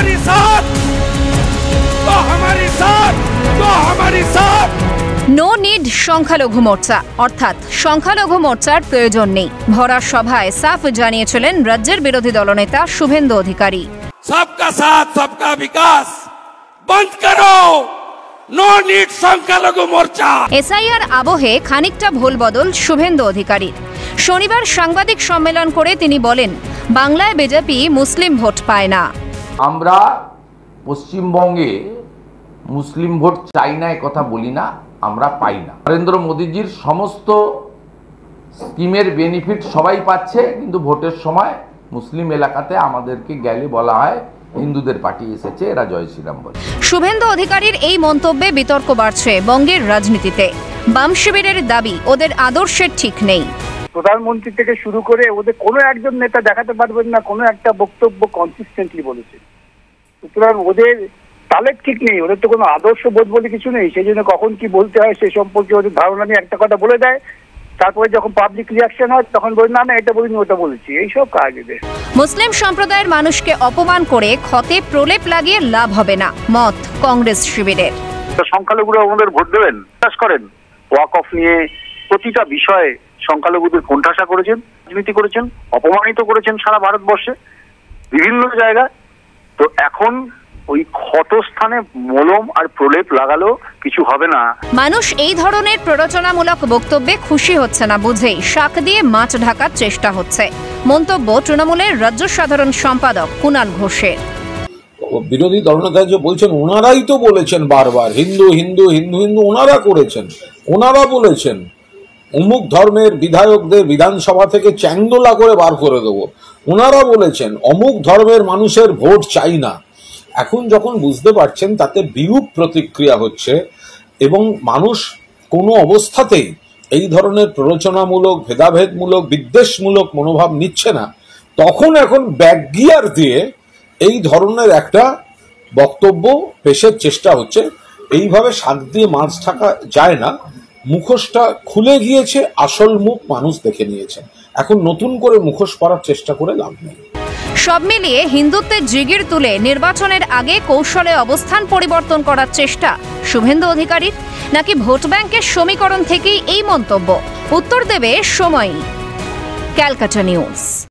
हमारी साथ तो हमारी साथ तो हमारी साथ। নো নিড সংখ্যালঘু মোর্চা, অর্থাৎ সংখ্যালঘু মোর্চার প্রয়োজন নেই। ভরা সভায় সাফ জানিয়েছিলেন রাজ্যের বিরোধী দলনেতা শুভেন্দু অধিকারী। सबका साथ सबका विकास बंद करो, নো নিড সংখ্যালঘু মোর্চা। এসআইআর আবহে খানিকটা ভুল বদল শুভেন্দু অধিকারীর। শনিবার সাংবাদিক সম্মেলন করে তিনি বলেন, বাংলায় বিজেপি মুসলিম ভোট পায় না। আমরা পশ্চিমবঙ্গে মুসলিম ভোট চাই না, কথা বলি না, আমরা পাই না। নরেন্দ্র মোদীজির সমস্ত স্কিমের বেনিফিট সবাই পাচ্ছে, কিন্তু ভোটের সময় মুসলিম এলাকাতে আমাদেরকে গেলে বলা হয় হিন্দুদের পার্টি এসেছে, এরা জয় শ্রীরাম বলে। শুভেন্দু অধিকারীর এই মন্তব্যে বিতর্ক বাড়ছে বঙ্গের রাজনীতিতে। বাম শিবিরের দাবি, ওদের আদর্শের ঠিক নেই। প্রধানমন্ত্রী থেকে শুরু করে ওদের কোনো একজন নেতা দেখাতে পারবেন না কোনো একটা বক্তব্য কনসিস্টেন্টলি বলেছে। সুতরাং ওদের তালের ঠিক নেই, ওদের তো কোনো আদর্শ বোধ বলে কিছু নেই। সেই জন্য কখন কি বলতে হয় সে সম্পর্কে ওদের ধারণা নিয়ে একটা কথা বলে দেয়, তারপরে যখন পাবলিক রিয়াকশন হয় তখন বলে না এটা বলিনি ওটা বলেছি, এইসব কাজ এদের। মুসলিম সম্প্রদায়ের মানুষকে অপমান করে ক্ষতে প্রলেপ লাগিয়ে লাভ হবে না, মত কংগ্রেস শিবিরের। সংখ্যালঘুরা আমাদের ভোট দেবেন বিশ্বাস করেন, ওয়াক অফ নিয়ে প্রতিটা বিষয়ে সংখ্যালঘুদের কোণঠাসা করেছেন, রাজনীতি করেছেন, অপমানিত করেছেন সারা ভারতবর্ষে বিভিন্ন জায়গায়। তো এখন ওই ক্ষতস্থানে মলম আর প্রলেপ লাগালো কিছু হবে না। মানুষ এই ধরনের প্ররোচনামূলক বক্তব্যে খুশি হচ্ছে না বুঝেই শাক দিয়ে মাছ ঢাকার চেষ্টা হচ্ছে, মন্তব্য তৃণমূলের রাজ্য সাধারণ সম্পাদক কুণাল ঘোষের। বিরোধী দলনেতা যে বলছেন, ওনারাই তো বলেছেন বারবার হিন্দু হিন্দু হিন্দু হিন্দু, ওনারা করেছেন, ওনারা বলেছেন অমুক ধর্মের বিধায়কদের বিধানসভা থেকে চ্যাংদোলা করে বার করে দেবো, ওনারা বলেছেন অমুক ধর্মের মানুষের ভোট চাই না। এখন যখন বুঝতে পারছেন তাতে বিরূপ প্রতিক্রিয়া হচ্ছে এবং মানুষ কোনো অবস্থাতেই এই ধরনের প্ররোচনামূলক, ভেদাভেদমূলক, বিদ্বেষমূলক মনোভাব নিচ্ছে না, তখন এখন ব্যাকগিয়ার দিয়ে এই ধরনের একটা বক্তব্য পেশের চেষ্টা হচ্ছে। এইভাবে শাক দিয়ে মাছ ঢাকা যায় না, মুখোশটা খুলে গিয়েছে, আসল মুখ মানুষ দেখে নিয়েছে, এখন নতুন করে মুখোশ পরার চেষ্টা করে লাভ নেই। সব মিলিয়ে হিন্দুত্বের জিগির তুলে নির্বাচনের আগে কৌশলে অবস্থান পরিবর্তন করার চেষ্টা শুভেন্দু অধিকারীর, নাকি ভোট ব্যাংকের সমীকরণ থেকেই এই মন্তব্য? উত্তর দেবে সময়ই। ক্যালকাটা নিউজ।